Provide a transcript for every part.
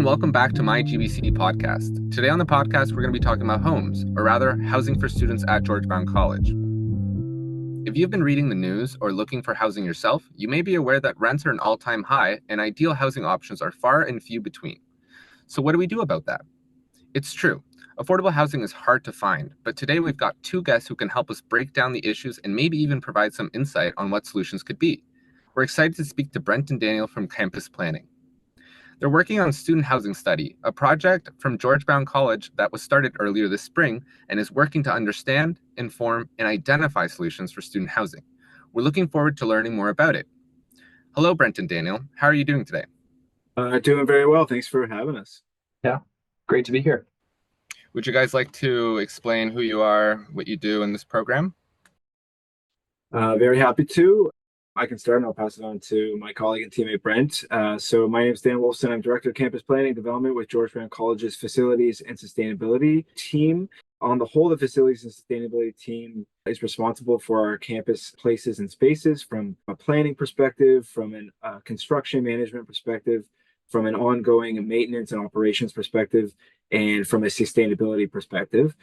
welcome back to my GBC podcast. Today on the podcast, we're going to be talking about homes, or rather, housing for students at George Brown College. If you've been reading the news or looking for housing yourself, you may be aware that rents are an all-time high and ideal housing options are far and few between. So what do we do about that? It's true. Affordable housing is hard to find, but today we've got two guests who can help us break down the issues and maybe even provide some insight on what solutions could be. We're excited to speak to Brent and Daniel from Campus Planning. They're working on Student Housing Study, a project from George Brown College that was started earlier this spring and is working to understand, inform, and identify solutions for student housing. We're looking forward to learning more about it. Hello, Brent and Daniel. How are you doing today? Doing very well. Thanks for having us. Yeah, great to be here. Would you guys like to explain who you are, what you do in this program? Very happy to. I can start and I'll pass it on to my colleague and teammate Brent. So my name is Dan Wolfson. I'm Director of Campus Planning and Development with George Brown College's Facilities and Sustainability team. On the whole, the Facilities and Sustainability team is responsible for our campus places and spaces from a planning perspective, from a construction management perspective, from an ongoing maintenance and operations perspective, and from a sustainability perspective.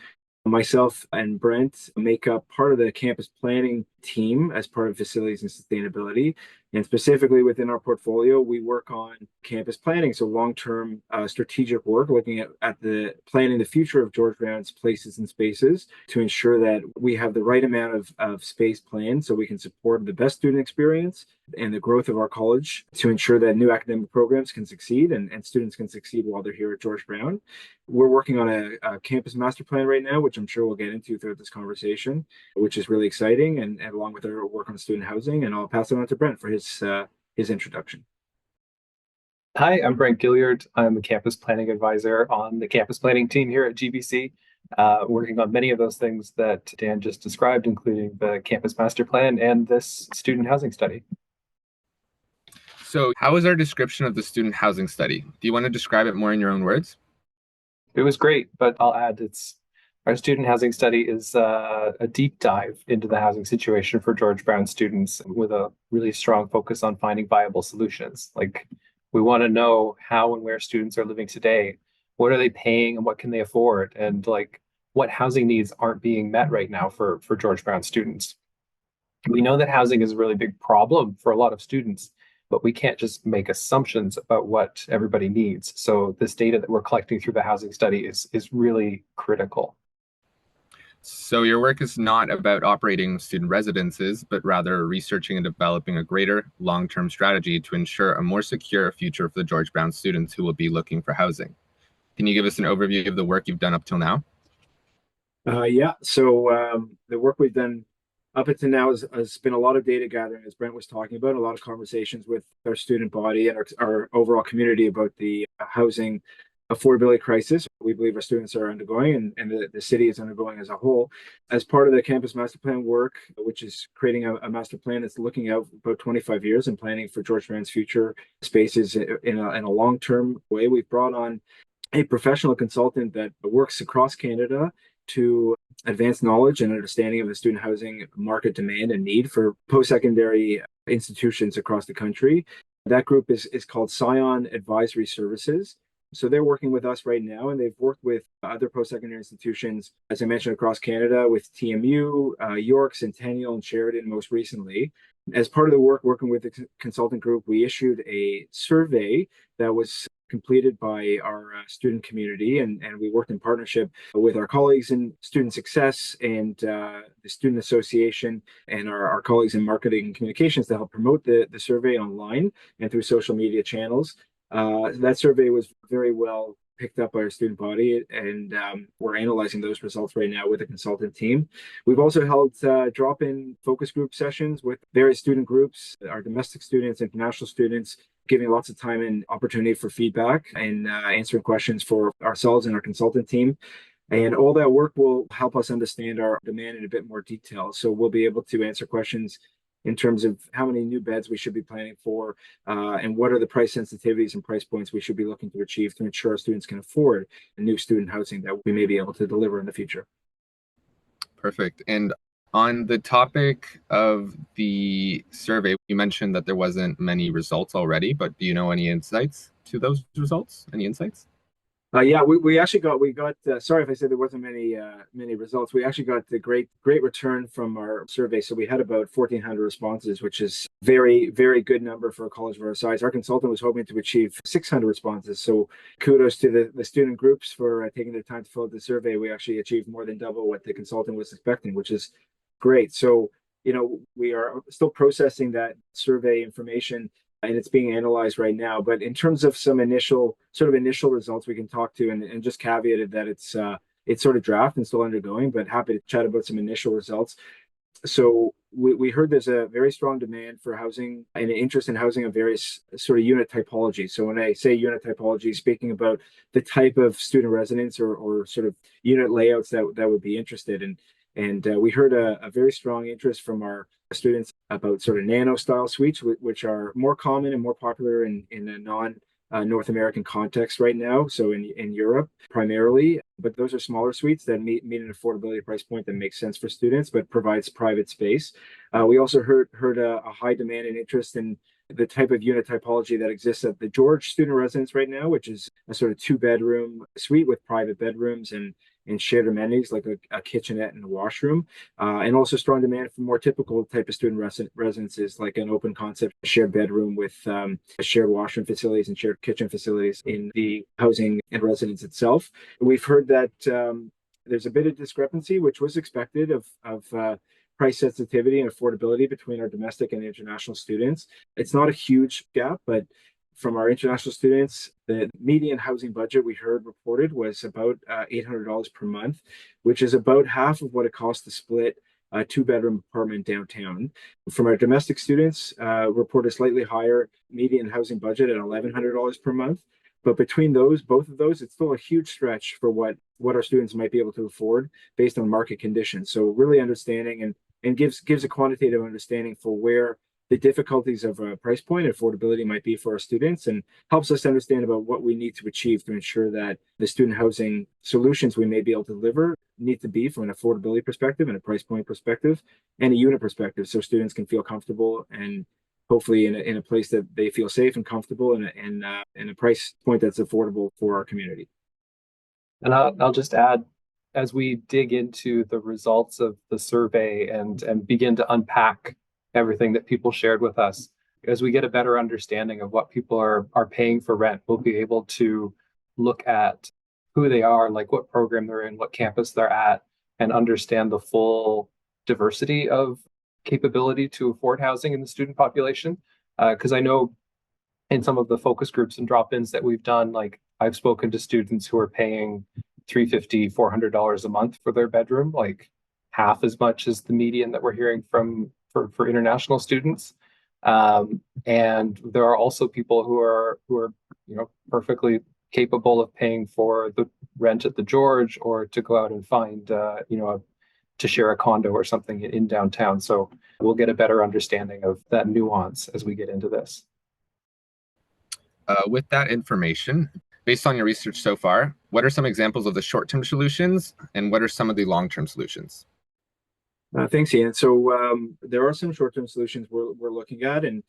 Myself and Brent make up part of the campus planning team as part of facilities and sustainability. And specifically within our portfolio, we work on campus planning, so long-term strategic work, looking at the planning the future of George Brown's places and spaces to ensure that we have the right amount of space planned so we can support the best student experience and the growth of our college to ensure that new academic programs can succeed and students can succeed while they're here at George Brown. We're working on a campus master plan right now, which I'm sure we'll get into throughout this conversation, which is really exciting, and along with our work on student housing. And I'll pass it on to Brent for his introduction. Hi, I'm Brent Gilliard. I'm a campus planning advisor on the campus planning team here at GBC, working on many of those things that Dan just described, including the campus master plan and this student housing study. So how is our description of the student housing study? Do you want to describe it more in your own words? It was great, but I'll add our student housing study is a deep dive into the housing situation for George Brown students with a really strong focus on finding viable solutions. Like, we want to know how and where students are living today. What are they paying and what can they afford? And like, what housing needs aren't being met right now for George Brown students. We know that housing is a really big problem for a lot of students, but we can't just make assumptions about what everybody needs. So this data that we're collecting through the housing study is really critical. So your work is not about operating student residences, but rather researching and developing a greater long-term strategy to ensure a more secure future for the George Brown students who will be looking for housing. Can you give us an overview of the work you've done up till now? So the work we've done up until now has been a lot of data gathering, as Brent was talking about, a lot of conversations with our student body and our overall community about the housing affordability crisis we believe our students are undergoing and the city is undergoing as a whole. As part of the campus master plan work, which is creating a master plan that's looking out about 25 years and planning for George Brown's future spaces in a long-term way, we've brought on a professional consultant that works across Canada to advance knowledge and understanding of the student housing market demand and need for post-secondary institutions across the country. That group is called Scion Advisory Services. So they're working with us right now, and they've worked with other post-secondary institutions, as I mentioned, across Canada with TMU, York, Centennial, and Sheridan most recently. As part of the work working with the consultant group, we issued a survey that was completed by our student community, and we worked in partnership with our colleagues in student success and the student association and our colleagues in marketing and communications to help promote the survey online and through social media channels. That survey was very well picked up by our student body, and we're analyzing those results right now with the consultant team. We've also held drop-in focus group sessions with various student groups, our domestic students, international students, giving lots of time and opportunity for feedback and answering questions for ourselves and our consultant team. And all that work will help us understand our demand in a bit more detail. So we'll be able to answer questions in terms of how many new beds we should be planning for, and what are the price sensitivities and price points we should be looking to achieve to ensure our students can afford the new student housing that we may be able to deliver in the future. Perfect. And on the topic of the survey, you mentioned that there wasn't many results already, but do you know any insights? to those results? Any insights? Yeah, we actually got sorry if I said there wasn't many results. We actually got the great return from our survey. So we had about 1,400 responses, which is very good number for a college of our size. Our consultant was hoping to achieve 600 responses. So kudos to the student groups for taking their time to fill out the survey. We actually achieved more than double what the consultant was expecting, which is great. So we are still processing that survey information and it's being analyzed right now. But in terms of some initial results we can talk to, and just caveated that it's sort of draft and still undergoing, but happy to chat about some initial results. So we heard there's a very strong demand for housing and an interest in housing of various sort of unit typology. So when I say unit typology, speaking about the type of student residence or sort of unit layouts that would be interested in. And we heard a very strong interest from our students about sort of nano style suites, which are more common and more popular in a non North American context right now. So in Europe primarily, but those are smaller suites that meet an affordability price point that makes sense for students, but provides private space. We also heard a high demand and interest in the type of unit typology that exists at the George student residence right now, which is a sort of 2-bedroom suite with private bedrooms and shared amenities like a kitchenette and a washroom, and also strong demand for more typical type of student residences like an open concept shared bedroom with shared washroom facilities and shared kitchen facilities in the housing and residence itself. We've heard that there's a bit of discrepancy, which was expected of price sensitivity and affordability between our domestic and international students. It's not a huge gap, but from our international students, the median housing budget we heard reported was about $800 per month, which is about half of what it costs to split a 2-bedroom apartment downtown. From our domestic students, report a slightly higher median housing budget at $1,100 per month. But between both of those, it's still a huge stretch for what our students might be able to afford based on market conditions. So really understanding and gives a quantitative understanding for where the difficulties of a price point and affordability might be for our students, and helps us understand about what we need to achieve to ensure that the student housing solutions we may be able to deliver need to be from an affordability perspective and a price point perspective and a unit perspective, so students can feel comfortable and hopefully in a place that they feel safe and comfortable and a price point that's affordable for our community. And I'll just add, as we dig into the results of the survey and begin to unpack everything that people shared with us, as we get a better understanding of what people are paying for rent, we'll be able to look at who they are, like what program they're in, what campus they're at, and understand the full diversity of capability to afford housing in the student population. Because I know in some of the focus groups and drop-ins that we've done, like I've spoken to students who are paying $350, $400 a month for their bedroom, like half as much as the median that we're hearing from for international students. And there are also people who are perfectly capable of paying for the rent at the George or to go out and find to share a condo or something in downtown. So we'll get a better understanding of that nuance as we get into this. With that information, based on your research so far, what are some examples of the short-term solutions and what are some of the long-term solutions? Thanks, Ian. So there are some short-term solutions we're looking at, and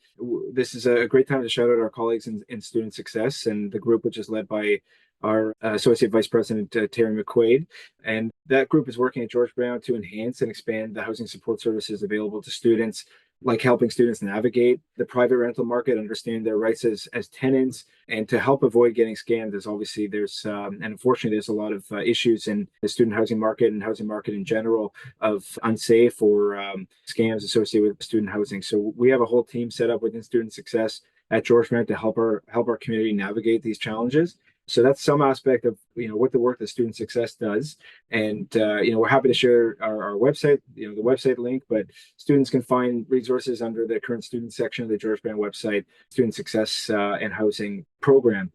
this is a great time to shout out our colleagues in student success and the group, which is led by our Associate Vice President, Terry McQuaid. And that group is working at George Brown to enhance and expand the housing support services available to students, like helping students navigate the private rental market, understand their rights as tenants, and to help avoid getting scammed. As obviously and unfortunately, there's a lot of issues in the student housing market and housing market in general of unsafe or scams associated with student housing. So we have a whole team set up within student success at George Brown to help our community navigate these challenges. So that's some aspect of what the work that student success does, and we're happy to share our website, the website link. But students can find resources under the current student section of the George Brown website, student success and housing program.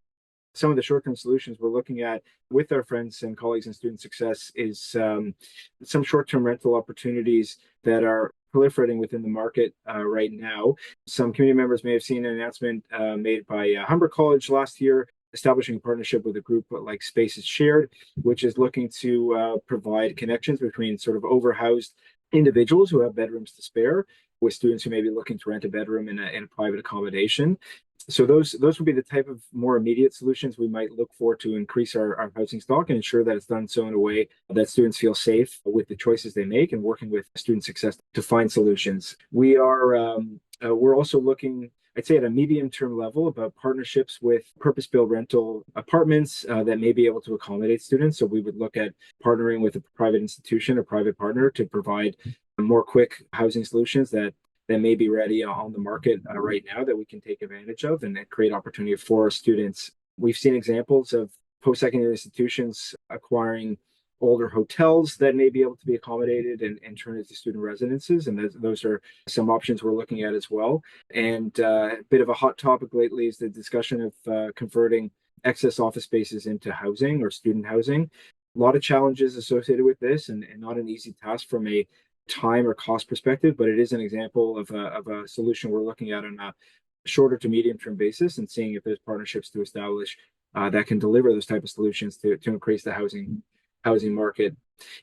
Some of the short-term solutions we're looking at with our friends and colleagues in student success is some short-term rental opportunities that are proliferating within the market right now. Some community members may have seen an announcement made by Humber College last year, establishing a partnership with a group like Spaces Shared, which is looking to provide connections between sort of overhoused individuals who have bedrooms to spare with students who may be looking to rent a bedroom in a private accommodation. So those would be the type of more immediate solutions we might look for to increase our housing stock and ensure that it's done so in a way that students feel safe with the choices they make and working with student success to find solutions. We're also looking, I'd say, at a medium-term level about partnerships with purpose-built rental apartments that may be able to accommodate students. So we would look at partnering with a private institution, a private partner, to provide more quick housing solutions that may be ready on the market right now that we can take advantage of and create opportunity for students. We've seen examples of post-secondary institutions acquiring older hotels that may be able to be accommodated and turn into student residences. And those are some options we're looking at as well. And a bit of a hot topic lately is the discussion of converting excess office spaces into housing or student housing. A lot of challenges associated with this and not an easy task from a time or cost perspective, but it is an example of a solution we're looking at on a shorter to medium term basis and seeing if there's partnerships to establish that can deliver those type of solutions to increase the housing market.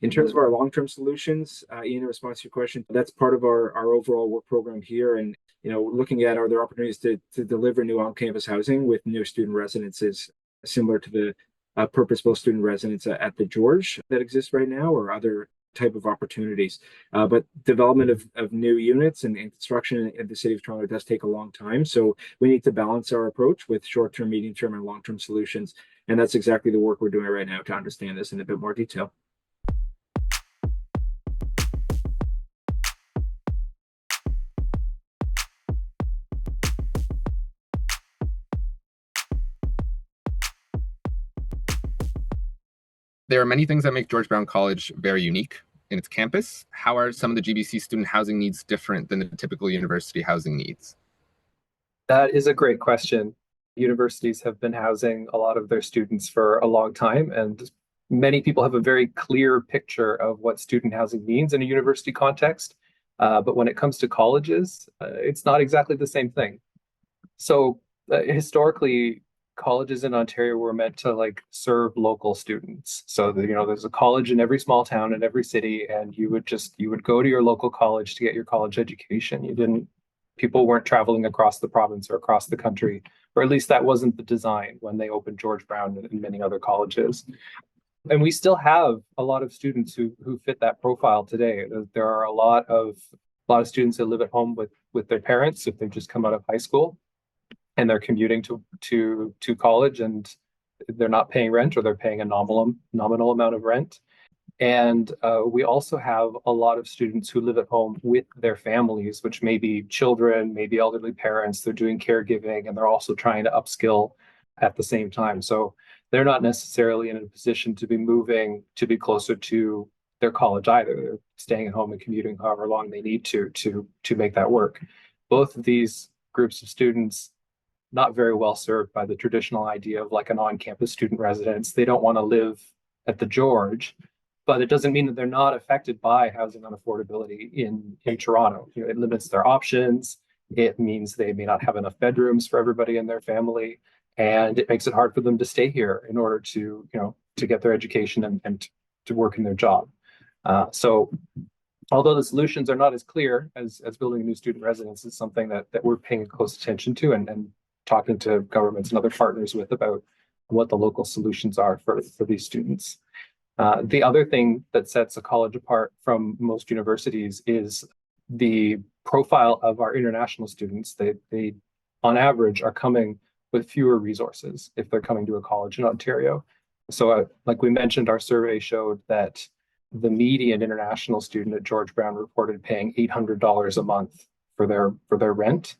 In terms of our long-term solutions, Ian, in response to your question, that's part of our overall work program here. And, looking at are there opportunities to deliver new on-campus housing with new student residences similar to the purpose-built student residence at the George that exists right now, or other type of opportunities. But development of new units and construction in the city of Toronto does take a long time. So we need to balance our approach with short-term, medium-term, and long-term solutions. And that's exactly the work we're doing right now to understand this in a bit more detail. There are many things that make George Brown College very unique in its campus. How are some of the GBC student housing needs different than the typical university housing needs? That is a great question. Universities have been housing a lot of their students for a long time, and many people have a very clear picture of what student housing means in a university context. But when it comes to colleges, it's not exactly the same thing. So historically, colleges in Ontario were meant to serve local students. So there's a college in every small town in every city, and you would go to your local college to get your college education. People weren't traveling across the province or across the country, or at least that wasn't the design when they opened George Brown and many other colleges. And we still have a lot of students who fit that profile today. There are a lot of students that live at home with their parents if they've just come out of high school, and they're commuting to college, and they're not paying rent, or they're paying a nominal amount of rent. And we also have a lot of students who live at home with their families, which may be children, maybe elderly parents. They're doing caregiving, and they're also trying to upskill at the same time. So they're not necessarily in a position to be moving to be closer to their college either. They're staying at home and commuting however long they need to make that work. Both of these groups of students not very well served by the traditional idea of an on-campus student residence. They don't want to live at the George, but it doesn't mean that they're not affected by housing unaffordability in Toronto. It limits their options. It means they may not have enough bedrooms for everybody in their family, and it makes it hard for them to stay here in order to get their education and to work in their job. So although the solutions are not as clear as building a new student residence, is something that we're paying close attention to and talking to governments and other partners with about what the local solutions are for these students. The other thing that sets a college apart from most universities is the profile of our international students. They on average, are coming with fewer resources if they're coming to a college in Ontario. So like we mentioned, our survey showed that the median international student at George Brown reported paying $800 a month for their rent.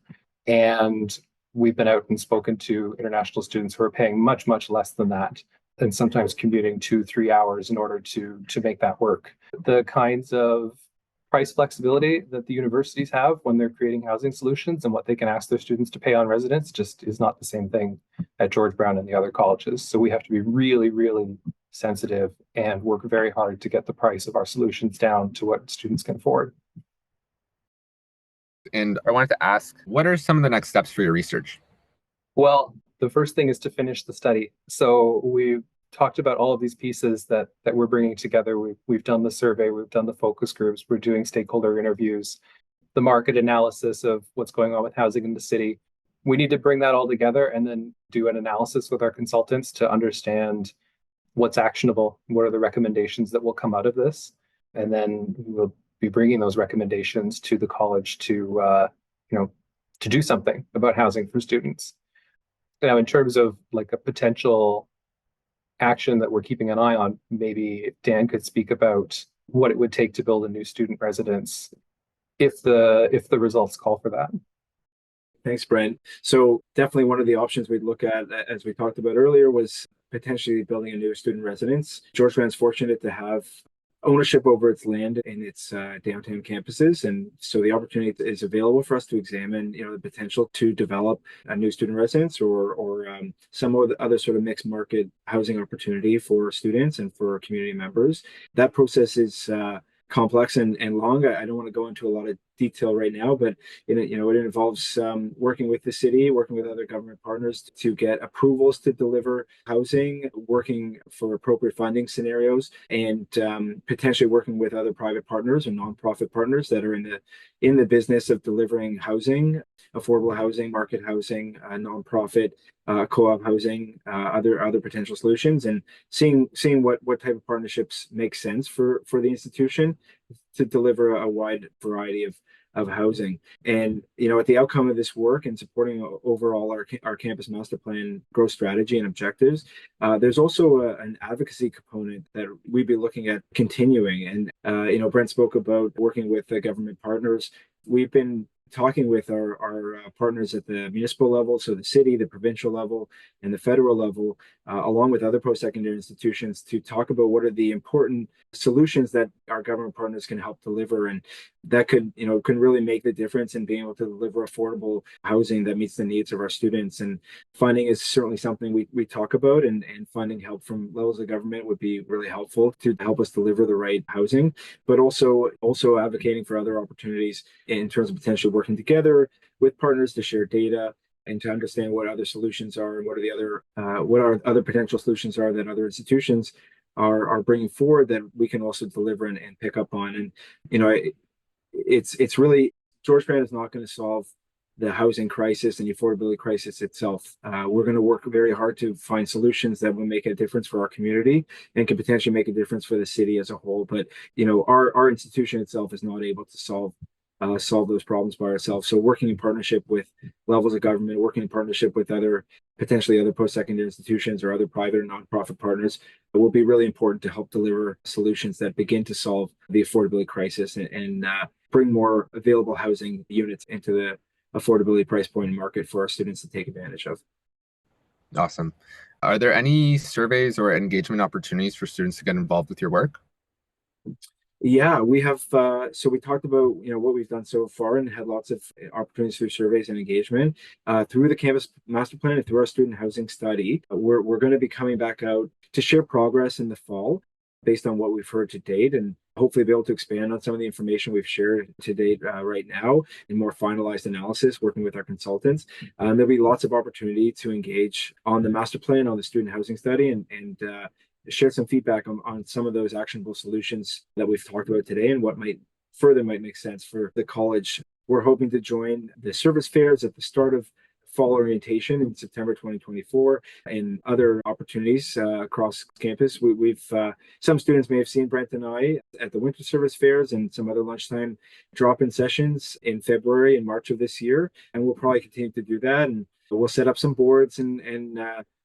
And we've been out and spoken to international students who are paying much, much less than that, and sometimes commuting 2-3 hours in order to make that work. The kinds of price flexibility that the universities have when they're creating housing solutions and what they can ask their students to pay on residence just is not the same thing at George Brown and the other colleges. So we have to be really, really sensitive and work very hard to get the price of our solutions down to what students can afford. And I wanted to ask, what are some of the next steps for your research? Well, the first thing is to finish the study. So we've talked about all of these pieces that we're bringing together. We've done the survey, we've done the focus groups, we're doing stakeholder interviews, the market analysis of what's going on with housing in the city. we need to bring that all together and then do an analysis with our consultants to understand what's actionable, what are the recommendations that will come out of this, and then we'll be bringing those recommendations to the college to do something about housing for students. Now, in terms of like a potential action that we're keeping an eye on, maybe Dan could speak about what it would take to build a new student residence if the results call for that. Thanks, Brent. So definitely one of the options we'd look at, as we talked about earlier, was potentially building a new student residence. George Brown's fortunate to have ownership over its land in its downtown campuses, and so the opportunity is available for us to examine, the potential to develop a new student residence or some other sort of mixed market housing opportunity for students and for community members. That process is complex and long. I don't want to go into a lot of detail right now, but it involves working with the city, working with other government partners to get approvals to deliver housing, working for appropriate funding scenarios, and potentially working with other private partners or nonprofit partners that are in the business of delivering housing, affordable housing, market housing, nonprofit, co-op housing, other potential solutions, and seeing what type of partnerships make sense for the institution to deliver a wide variety of housing. And at the outcome of this work and supporting overall our campus master plan growth strategy and objectives, there's also an advocacy component that we'd be looking at continuing. And Brent spoke about working with government partners. We've been talking with our partners at the municipal level, so the city, the provincial level, and the federal level, along with other post-secondary institutions, to talk about what are the important solutions that our government partners can help deliver, and that can really make the difference in being able to deliver affordable housing that meets the needs of our students. And funding is certainly something we talk about, and funding help from levels of government would be really helpful to help us deliver the right housing, but also advocating for other opportunities in terms of potentially working together with partners to share data and to understand what other solutions are and what our other potential solutions are that other institutions are bringing forward that we can also deliver and pick up on. And it's really, George Brown is not going to solve the housing crisis and the affordability crisis itself. We're going to work very hard to find solutions that will make a difference for our community and can potentially make a difference for the city as a whole. But our institution itself is not able to solve those problems by ourselves. So working in partnership with levels of government, working in partnership with potentially other post-secondary institutions or other private or nonprofit partners will be really important to help deliver solutions that begin to solve the affordability crisis and bring more available housing units into the affordability price point market for our students to take advantage of. Awesome. Are there any surveys or engagement opportunities for students to get involved with your work? Yeah, we have. So we talked about what we've done so far and had lots of opportunities through surveys and engagement through the campus master plan and through our student housing study. We're going to be coming back out to share progress in the fall based on what we've heard to date, and hopefully be able to expand on some of the information we've shared to date right now in more finalized analysis, working with our consultants. There'll be lots of opportunity to engage on the master plan, on the student housing study, and share some feedback on some of those actionable solutions that we've talked about today and what might make sense for the college. We're hoping to join the service fairs at the start of fall orientation in September 2024 and other opportunities across campus. We've some students may have seen Brent and I at the winter service fairs and some other lunchtime drop-in sessions in February and March of this year, and we'll probably continue to do that. And we'll set up some boards and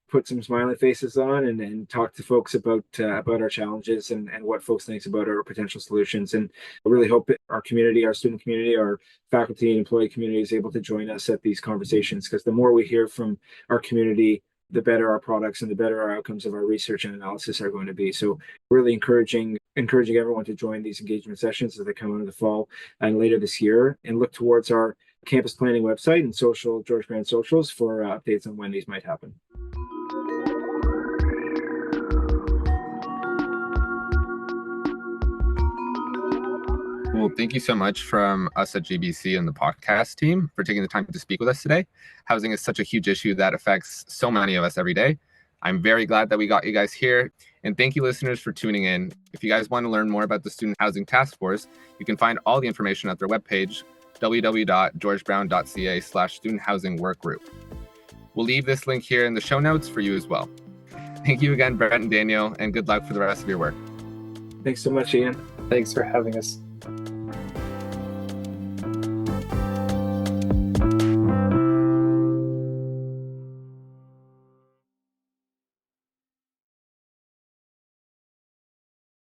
put some smiling faces on and talk to folks about our challenges and what folks think about our potential solutions. And I really hope our community, our student community, our faculty and employee community is able to join us at these conversations, because the more we hear from our community, the better our products and the better our outcomes of our research and analysis are going to be. So really encouraging everyone to join these engagement sessions as they come out of the fall and later this year, and look towards our campus planning website and George Brown socials for updates on when these might happen. Well, thank you so much from us at GBC and the podcast team for taking the time to speak with us today. Housing is such a huge issue that affects so many of us every day. I'm very glad that we got you guys here. And thank you, listeners, for tuning in. If you guys want to learn more about the Student Housing Task Force, you can find all the information at their webpage, www.georgebrown.ca/student housing workgroup. We'll leave this link here in the show notes for you as well. Thank you again, Brent and Daniel, and good luck for the rest of your work. Thanks so much, Ian. Thanks for having us.